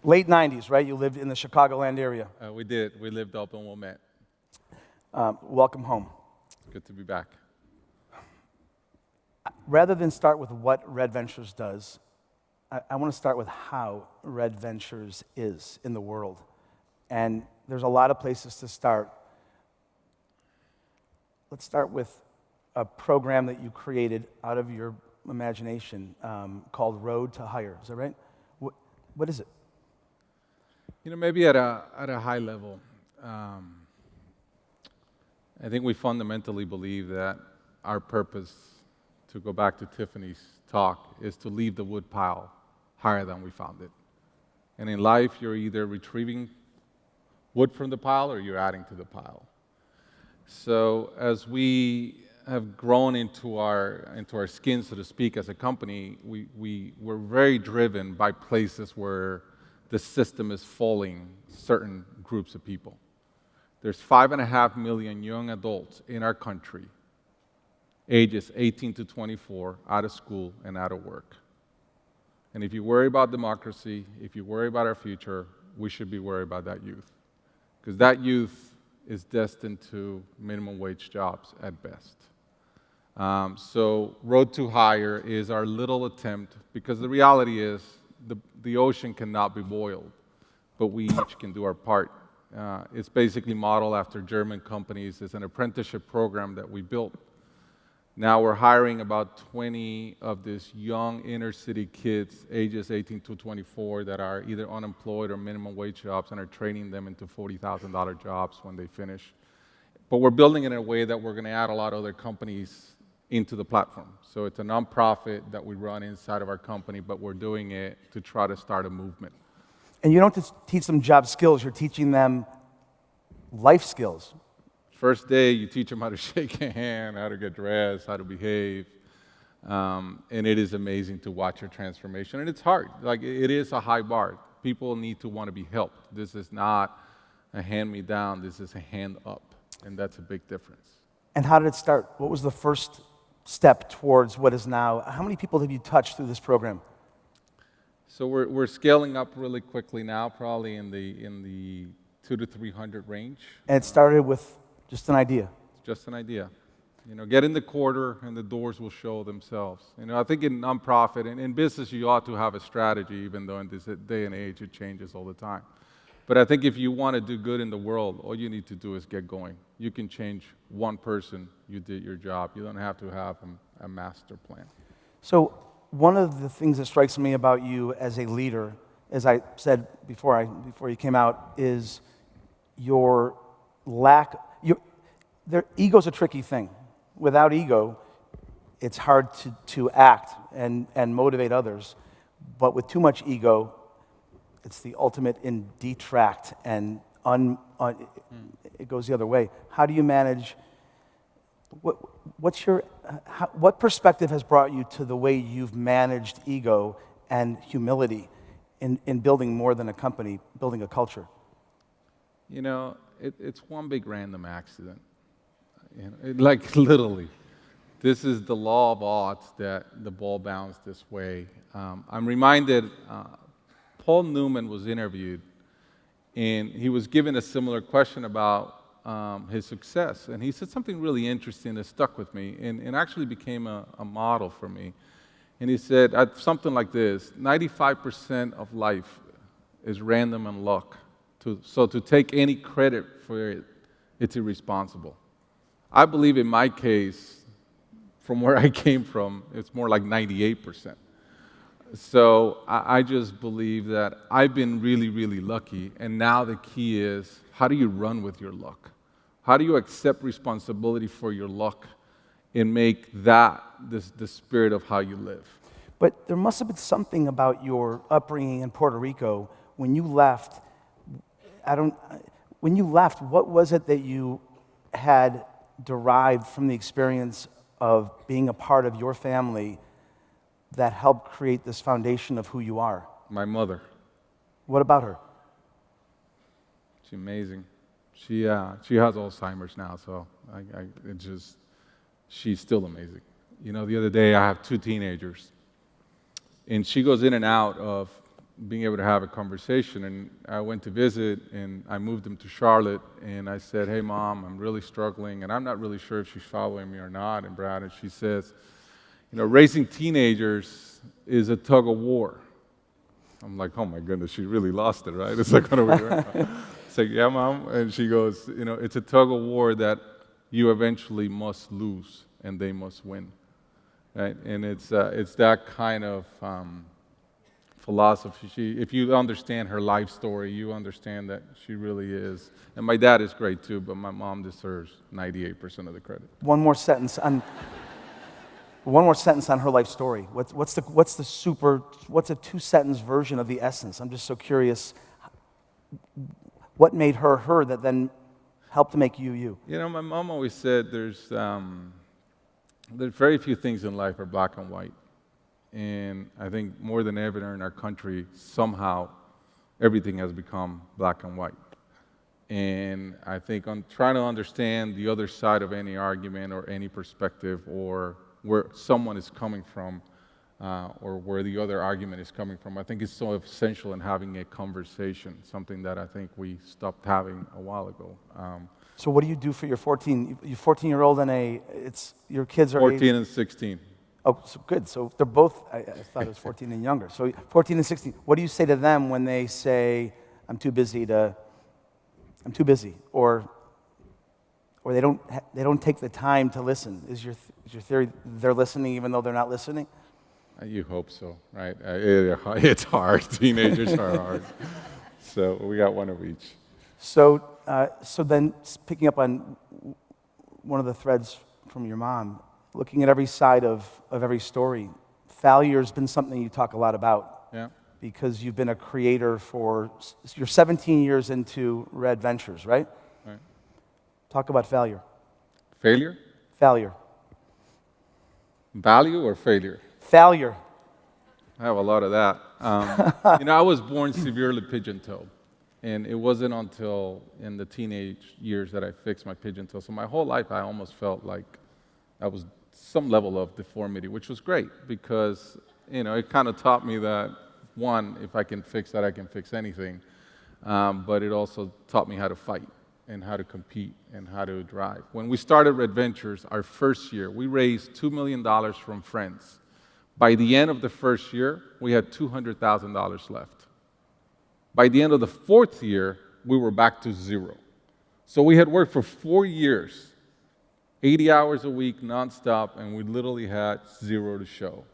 Late 90s, right? You lived in the Chicagoland area. We did. We lived up in Wilmette. Welcome home. Good to be back. Rather than start with what Red Ventures does, I want to start with how Red Ventures is in the world. And there's a lot of places to start. Let's start with a program that you created out of your imagination called Road to Hire. Is that right? What is it? Maybe at a high level, I think we fundamentally believe that our purpose, to go back to Tiffany's talk, is to leave the wood pile higher than we found it. And in life, you're either retrieving wood from the pile or you're adding to the pile. So as we have grown into our skin, so to speak, as a company, we're very driven by places where the system is failing certain groups of people. There's 5.5 million young adults in our country, ages 18 to 24, out of school and out of work. And if you worry about democracy, if you worry about our future, we should be worried about that youth. Because that youth is destined to minimum wage jobs at best. So Road to Hire is our little attempt, because the reality is the ocean cannot be boiled, but we each can do our part. It's basically modeled after German companies. It's an apprenticeship program that we built. Now we're hiring about 20 of these young inner city kids, ages 18 to 24, that are either unemployed or minimum wage jobs, and are training them into $40,000 jobs when they finish. But we're building it in a way that we're going to add a lot of other companies into the platform. So it's a nonprofit that we run inside of our company, but we're doing it to try to start a movement. And you don't just teach them job skills, you're teaching them life skills. First day, you teach them how to shake a hand, how to get dressed, how to behave. And it is amazing to watch your transformation. And it's hard. Like, it is a high bar. People need to want to be helped. This is not a hand-me-down. This is a hand-up. And that's a big difference. And how did it start? What was the first step towards what is now? How many people have you touched through this program? So we're scaling up really quickly now, probably in the 200 to 300 range. And it started with just an idea. Just an idea. Get in the quarter and the doors will show themselves. I think in nonprofit and in business, you ought to have a strategy, even though in this day and age it changes all the time. But I think if you want to do good in the world, all you need to do is get going. You can change one person, you did your job. You don't have to have a master plan. So one of the things that strikes me about you as a leader, as I said before you came out, is your lack. Ego's a tricky thing. Without ego, it's hard to act and motivate others. But with too much ego, it's the ultimate in detract and it goes the other way. How do you manage? What perspective has brought you to the way you've managed ego and humility in building more than a company, building a culture? It's one big random accident. Like literally, this is the law of odds that the ball bounced this way. I'm reminded. Paul Newman was interviewed, and he was given a similar question about his success. And he said something really interesting that stuck with me and actually became a model for me. And he said something like this: 95% of life is random and luck. So to take any credit for it, it's irresponsible. I believe in my case, from where I came from, it's more like 98%. So I just believe that I've been really, really lucky, and now the key is, how do you run with your luck? How do you accept responsibility for your luck and make that the spirit of how you live? But there must have been something about your upbringing in Puerto Rico when you left. When you left, what was it that you had derived from the experience of being a part of your family that helped create this foundation of who you are? My mother. What about her? She's amazing. She has Alzheimer's now, so she's still amazing. The other day I have 2 teenagers, and she goes in and out of being able to have a conversation. And I went to visit, and I moved him to Charlotte, and I said, "Hey, Mom, I'm really struggling, and I'm not really sure if she's following me or not." And Brad, and she says, raising teenagers is a tug of war. I'm like, "Oh my goodness, she really lost it, right?" It's like, it's like, "Yeah, Mom," and she goes, "It's a tug of war that you eventually must lose, and they must win." Right? And it's that kind of philosophy. If you understand her life story, you understand that she really is. And my dad is great too, but my mom deserves 98% of the credit. One more sentence on her life story. What's a two-sentence version of the essence? I'm just so curious. What made her her that then helped to make you you? My mom always said there's very few things in life are black and white. And I think more than ever in our country, somehow everything has become black and white. And I think on trying to understand the other side of any argument or any perspective, or where someone is coming from, or where the other argument is coming from, I think it's so essential in having a conversation, something that I think we stopped having a while ago. So what do you do for your 14-year-old and your kids are 14 and 16. Oh, so good. So they're both, I thought it was 14 and younger. So 14 and 16. What do you say to them when they say, I'm too busy, or they don't take the time to listen? Is your theory they're listening even though they're not listening? You hope so, right? It's hard. Teenagers are hard. So we got one of each. So then, picking up on one of the threads from your mom, looking at every side of every story, failure has been something you talk a lot about. Yeah. Because you've been a creator you're 17 years into Red Ventures, right? Right. Talk about failure. Failure? Failure. Value or failure? Failure. I have a lot of that. I was born severely pigeon-toed. And it wasn't until in the teenage years that I fixed my pigeon toe. So my whole life, I almost felt like I was some level of deformity, which was great because, it kind of taught me that, one, if I can fix that, I can fix anything. But it also taught me how to fight and how to compete and how to drive. When we started Red Ventures, our first year, we raised $2 million from friends. By the end of the first year, we had $200,000 left. By the end of the fourth year, we were back to zero. So we had worked for 4 years, 80 hours a week, nonstop, and we literally had zero to show.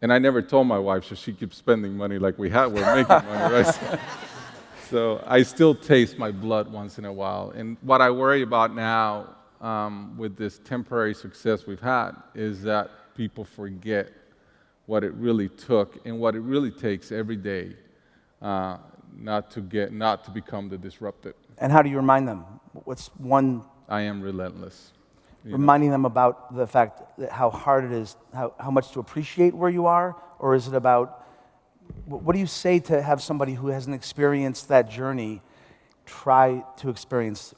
And I never told my wife, so she keeps spending money like we're making money, right? So I still taste my blood once in a while. And what I worry about now with this temporary success we've had is that people forget what it really took and what it really takes every day not to become the disrupted. And how do you remind them? What's one? I am relentless. Reminding them about the fact that how hard it is, how much to appreciate where you are, or is it about? What do you say to have somebody who hasn't experienced that journey try to experience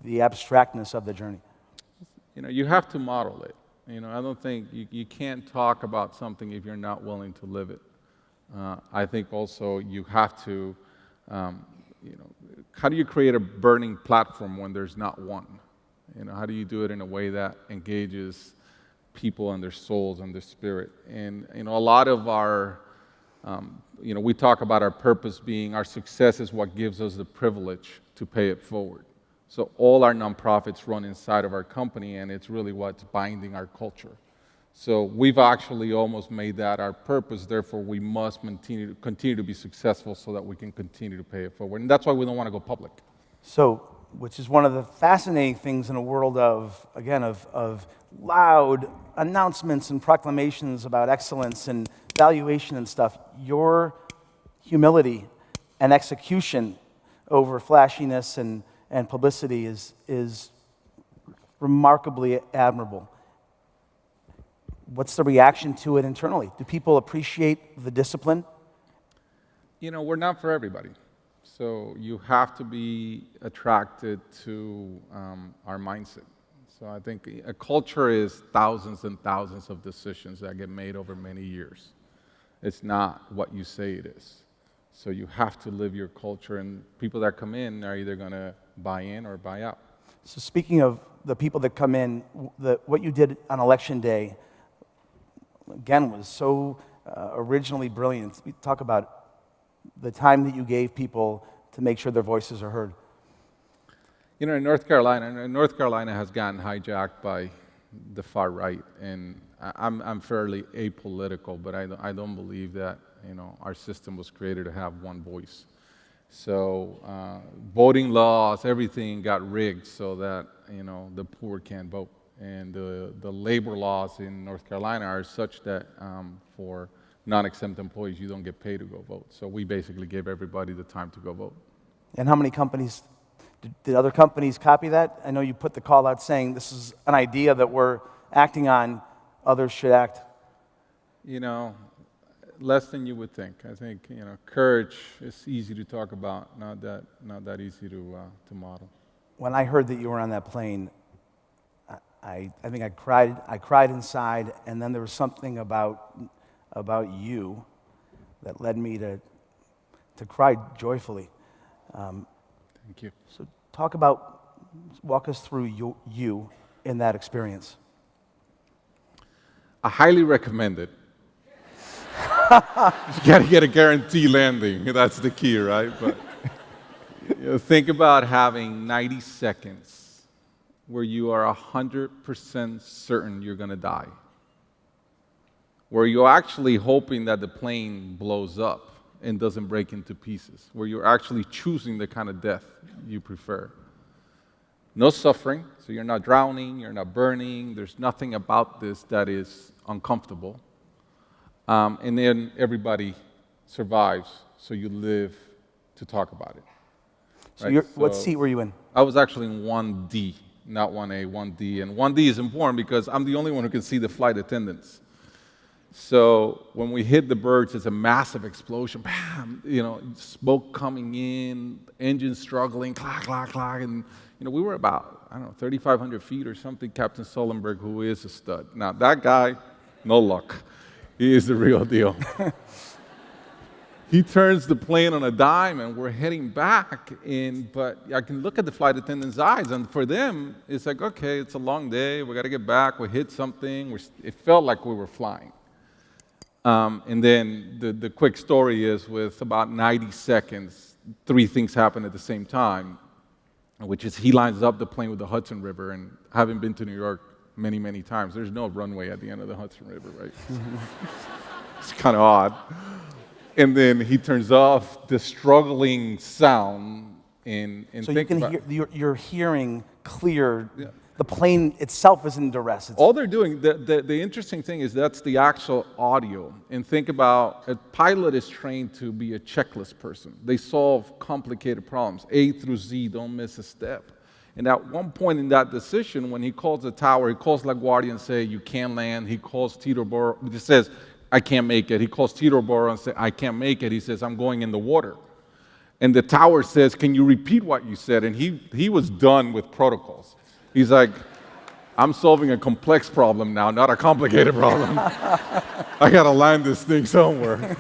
the abstractness of the journey? You have to model it. I don't think you can't talk about something if you're not willing to live it. I think also you have to, how do you create a burning platform when there's not one? How do you do it in a way that engages people and their souls and their spirit? And, a lot of our, we talk about our purpose being our success is what gives us the privilege to pay it forward. So all our nonprofits run inside of our company, and it's really what's binding our culture. So we've actually almost made that our purpose, therefore we must continue to be successful so that we can continue to pay it forward. And that's why we don't want to go public. So, which is one of the fascinating things in a world of loud announcements and proclamations about excellence and valuation and stuff, your humility and execution over flashiness and publicity is remarkably admirable. What's the reaction to it internally? Do people appreciate the discipline? We're not for everybody. So you have to be attracted to our mindset. So I think a culture is thousands and thousands of decisions that get made over many years. It's not what you say it is. So you have to live your culture, and people that come in are either going to buy in or buy out. So speaking of the people that come in, what you did on Election Day, again, was so originally brilliant. We talk about the time that you gave people to make sure their voices are heard. You know, in North Carolina has gotten hijacked by the far right, and I'm fairly apolitical, but I don't believe that, you know, our system was created to have one voice. So voting laws, everything got rigged so that, you know, the poor can't vote. And the labor laws in North Carolina are such that for non-exempt employees, you don't get paid to go vote. So we basically gave everybody the time to go vote. And how many companies, did other companies copy that? I know you put the call out saying this is an idea that we're acting on, others should act. You know, less than you would think. I think, you know, courage is easy to talk about, not that easy to model. When I heard that you were on that plane, I think I cried inside, and then there was something about you that led me to cry joyfully. Thank you. So walk us through you in that experience. I highly recommend it. You got to get a guarantee landing. That's the key, right? But you know, think about having 90 seconds where you are 100% certain you're going to die, where you're actually hoping that the plane blows up and doesn't break into pieces, where you're actually choosing the kind of death you prefer. No suffering, so you're not drowning, you're not burning, there's nothing about this that is uncomfortable. And then everybody survives, so you live to talk about it. So, Right? what seat were you in? I was actually in 1D, not 1A, 1D. And 1D is important because I'm the only one who can see the flight attendants. So when we hit the birds, it's a massive explosion. Bam! You know, smoke coming in, engine struggling, clack, clack, clack. And, you know, we were about, 3,500 feet or something. Captain Sullenberg, who is a stud. Now, that guy, no luck. He is the real deal. He turns the plane on a dime, and we're heading back. But I can look at the flight attendants' eyes, and for them, it's like, okay, it's a long day. We got to get back. We hit something. It felt like we were flying. And then the quick story is, with about 90 seconds, 3 things happen at the same time, which is he lines up the plane with the Hudson River. And having been to New York many, many times, there's no runway at the end of the Hudson River, right? It's kind of odd. And then he turns off the struggling sound. So you're hearing clear. Yeah. The plane itself is in duress. All they're doing, the interesting thing is that's the actual audio. And think about, a pilot is trained to be a checklist person. They solve complicated problems, A through Z, don't miss a step. And at one point in that decision, when he calls the tower, he calls LaGuardia and says, you can't land. He calls Teterboro, he says, I can't make it. He calls Teterboro and says, I can't make it. He says, I'm going in the water. And the tower says, can you repeat what you said? And he was done with protocols. He's like, I'm solving a complex problem now, not a complicated problem. I got to land this thing somewhere.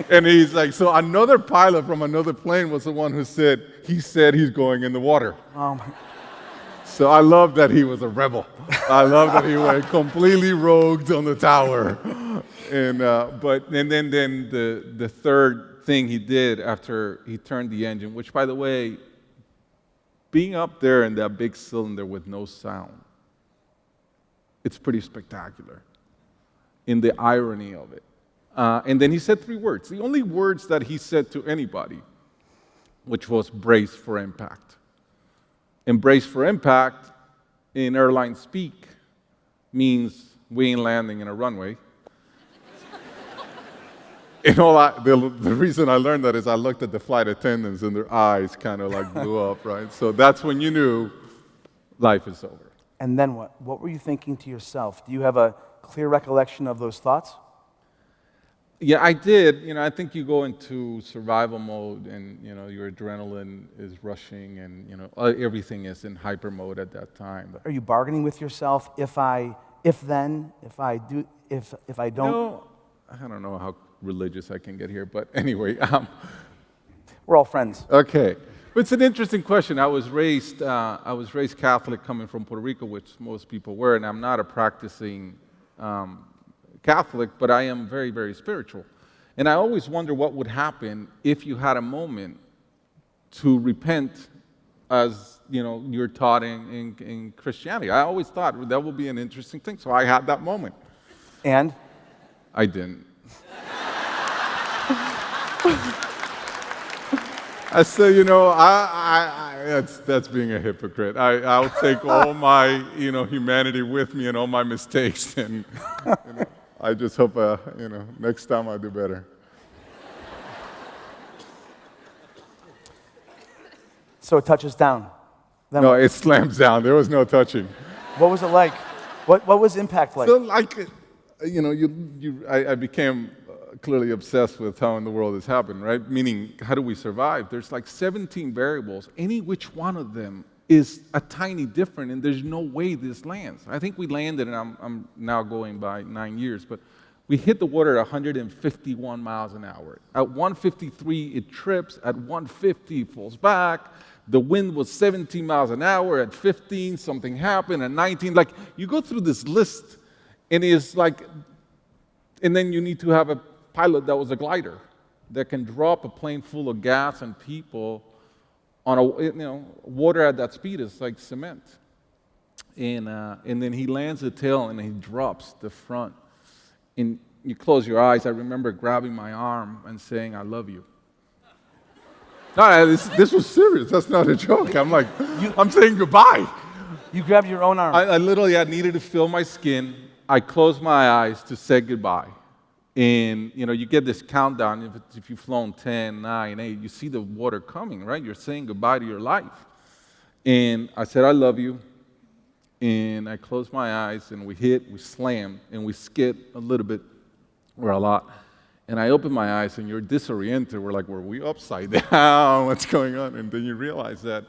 And he's like, so another pilot from another plane was the one who said he's going in the water. So I love that he was a rebel. I love that he went completely rogue on the tower. And then the third thing he did after he turned the engine, which, by the way, being up there in that big cylinder with no sound, it's pretty spectacular in the irony of it. And then he said 3 words, the only words that he said to anybody, which was brace for impact. And brace for impact in airline speak means we ain't landing in a runway. The reason I learned that is I looked at the flight attendants and their eyes kind of like blew up, right? So that's when you knew life is over. And then what? What were you thinking to yourself? Do you have a clear recollection of those thoughts? Yeah, I did. You know, I think you go into survival mode, and your adrenaline is rushing, and everything is in hyper mode at that time. Are you bargaining with yourself? If I don't? No, I don't know how religious I can get here, but anyway. We're all friends. Okay. But it's an interesting question. I was raised Catholic coming from Puerto Rico, which most people were, and I'm not a practicing Catholic, but I am very, very spiritual. And I always wonder what would happen if you had a moment to repent as, you're taught in Christianity. I always thought that would be an interesting thing, so I had that moment. And? I didn't. I said, that's being a hypocrite. I'll take all my, humanity with me and all my mistakes, and I just hope, next time I'll do better. So it touches down. Then No, it slams down. There was no touching. what was it like? What was impact like? So, I became clearly obsessed with how in the world this happened, right? Meaning, how do we survive? There's like 17 variables. Any which one of them is a tiny different, and there's no way this lands. I think we landed, and I'm now going by 9 years, but we hit the water at 151 miles an hour. At 153, it trips. At 150, it falls back. The wind was 17 miles an hour. At 15, something happened. At 19, you go through this list, and it's like, and then you need to have a pilot that was a glider that can drop a plane full of gas and people on water at that speed is like cement. And then he lands the tail and he drops the front. And you close your eyes. I remember grabbing my arm and saying, "I love you." No, this was serious. That's not a joke. I'm saying goodbye. You grabbed your own arm. I literally needed to feel my skin. I closed my eyes to say goodbye. And, you get this countdown. If you've flown 10, 9, 8, you see the water coming, right? You're saying goodbye to your life. And I said, "I love you." And I closed my eyes, and we slammed, and we skid a little bit, or a lot. And I opened my eyes, and you're disoriented. We're like, were we upside down? What's going on? And then you realize that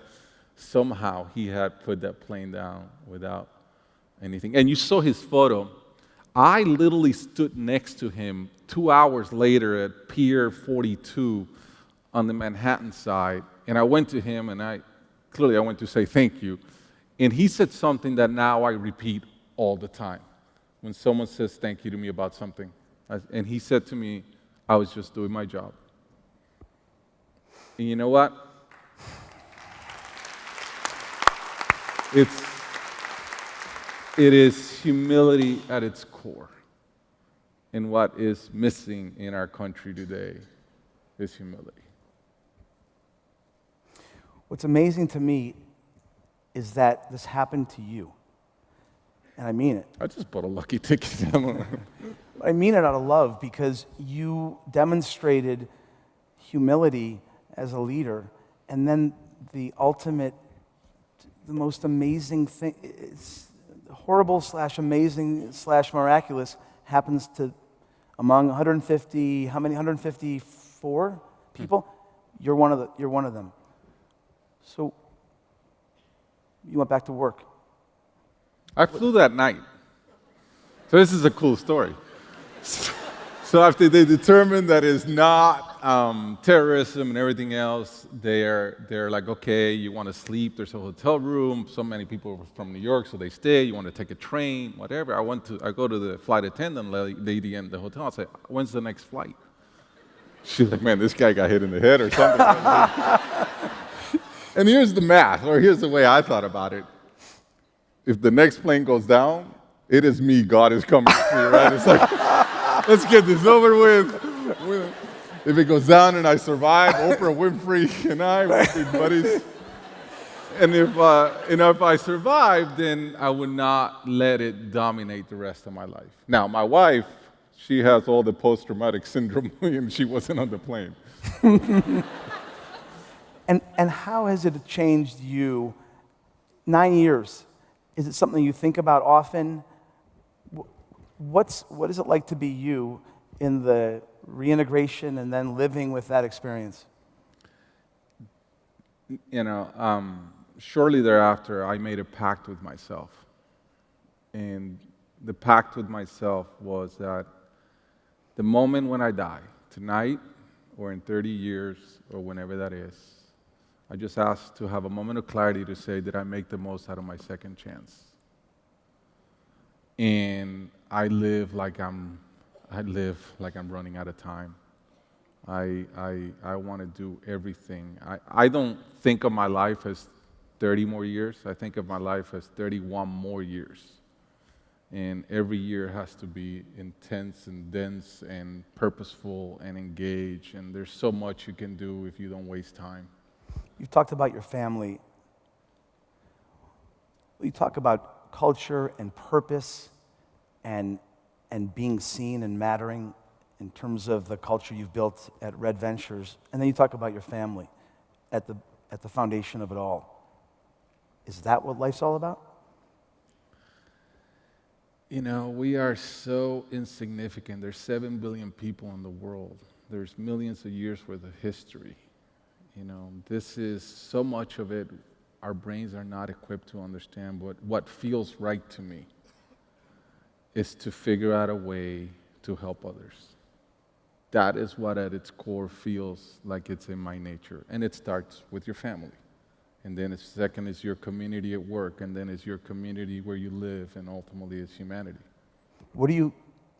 somehow he had put that plane down without anything. And you saw his photo. I literally stood next to him 2 hours later at Pier 42 on the Manhattan side, and I went to him, and I went to say thank you. And he said something that now I repeat all the time when someone says thank you to me about something. And he said to me, "I was just doing my job." And you know what? It is humility at its core. And what is missing in our country today is humility. What's amazing to me is that this happened to you. And I mean it. I just bought a lucky ticket. I mean it out of love because you demonstrated humility as a leader, and then the most amazing thing, it's horrible / amazing / miraculous happens to among 150, how many? 154 people? You're one of them. So you went back to work. I flew that night. So this is a cool story. So after they determined that it's not terrorism and everything else, they're like, okay, you want to sleep? There's a hotel room. So many people were from New York, so they stay. You want to take a train, whatever. I go to the flight attendant lady in the hotel. I say, "When's the next flight?" She's like, "Man, this guy got hit in the head or something." And here's the math, or here's the way I thought about it. If the next plane goes down, it is me. God is coming to me, right? It's like, let's get this over with. If it goes down and I survive, Oprah Winfrey and I will be buddies. And if I survive, then I would not let it dominate the rest of my life. Now, my wife, she has all the post-traumatic syndrome, and she wasn't on the plane. And how has it changed you? 9 years. Is it something you think about often? What is it like to be you in the reintegration and then living with that experience? Shortly thereafter, I made a pact with myself. And the pact with myself was that the moment when I die, tonight or in 30 years or whenever that is, I just ask to have a moment of clarity to say, did I make the most out of my second chance? And I live like I'm running out of time. I want to do everything. I don't think of my life as 30 more years. I think of my life as 31 more years. And every year has to be intense and dense and purposeful and engaged. And there's so much you can do if you don't waste time. You've talked about your family. You talk about culture and purpose and being seen and mattering in terms of the culture you've built at Red Ventures. And then you talk about your family at the foundation of it all. Is that what life's all about? You know, we are so insignificant. There's 7 billion people in the world. There's millions of years worth of history. You know, this is so much of it, our brains are not equipped to understand. But what feels right to me is to figure out a way to help others. That is what at its core feels like it's in my nature. And it starts with your family. And then second is your community at work, and then it's your community where you live, and ultimately it's humanity. What do you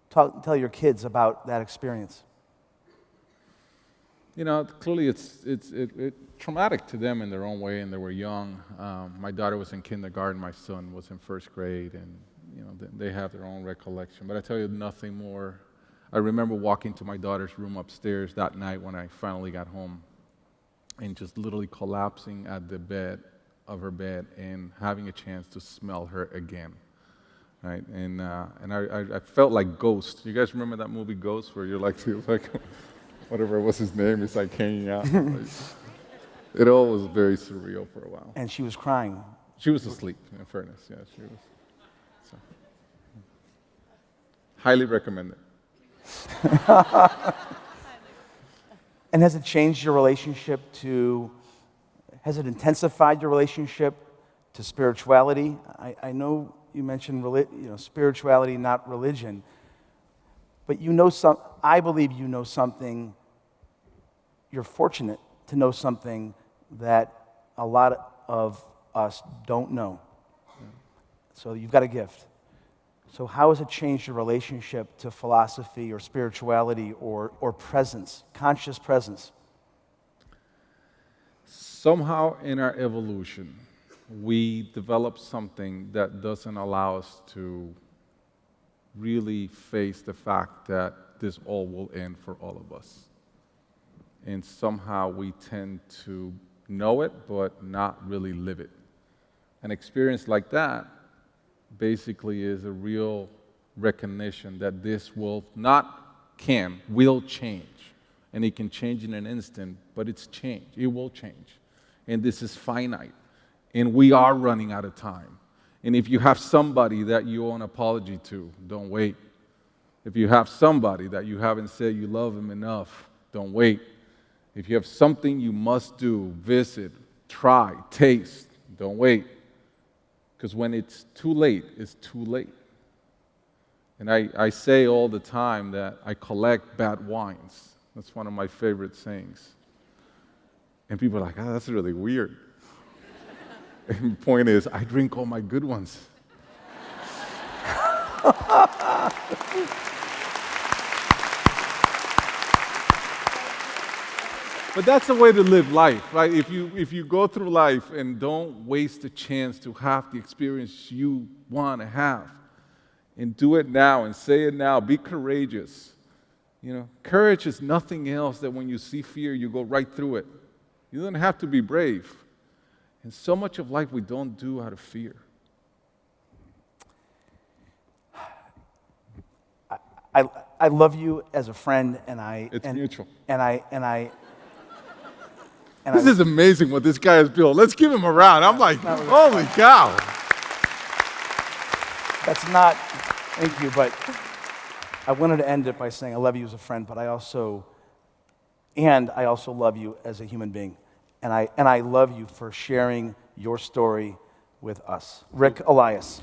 tell your kids about that experience? You know, clearly it's traumatic to them in their own way, and they were young. My daughter was in kindergarten, my son was in first grade, and you know they have their own recollection. But I tell you nothing more. I remember walking to my daughter's room upstairs that night when I finally got home, and just literally collapsing at the bed of her bed and having a chance to smell her again, right? And I felt like Ghost. You guys remember that movie Ghost, where you're like whatever was his name, is like hanging out. It all was very surreal for a while. And she was crying. She was asleep, in fairness. Yeah, she was. So. Highly recommend it. And has it changed your relationship has it intensified your relationship to spirituality? I know you mentioned spirituality, not religion, but I believe you know something, you're fortunate to know something that a lot of us don't know. So you've got a gift. So how has it changed your relationship to philosophy or spirituality or presence, conscious presence? Somehow in our evolution, we develop something that doesn't allow us to really face the fact that this all will end for all of us. And somehow we tend to know it, but not really live it. An experience like that basically is a real recognition that this will change. And it can change in an instant, but it's change. It will change. And this is finite. And we are running out of time. And if you have somebody that you owe an apology to, don't wait. If you have somebody that you haven't said you love him enough, don't wait. If you have something you must do, visit, try, taste, don't wait. Because when it's too late, it's too late. And I say all the time that I collect bad wines. That's one of my favorite sayings. And people are like, oh, that's really weird. And the point is, I drink all my good ones. But that's the way to live life, right? If you go through life and don't waste a chance to have the experience you want to have, and do it now and say it now, be courageous. You know, courage is nothing else that when you see fear, you go right through it. You don't have to be brave. And so much of life we don't do out of fear. I love you as a friend, It's mutual. This is amazing what this guy has built. Let's give him a round. I'm like, holy cow. That's not, thank you, but I wanted to end it by saying I love you as a friend, but I also love you as a human being. And I love you for sharing your story with us. Ric Elias.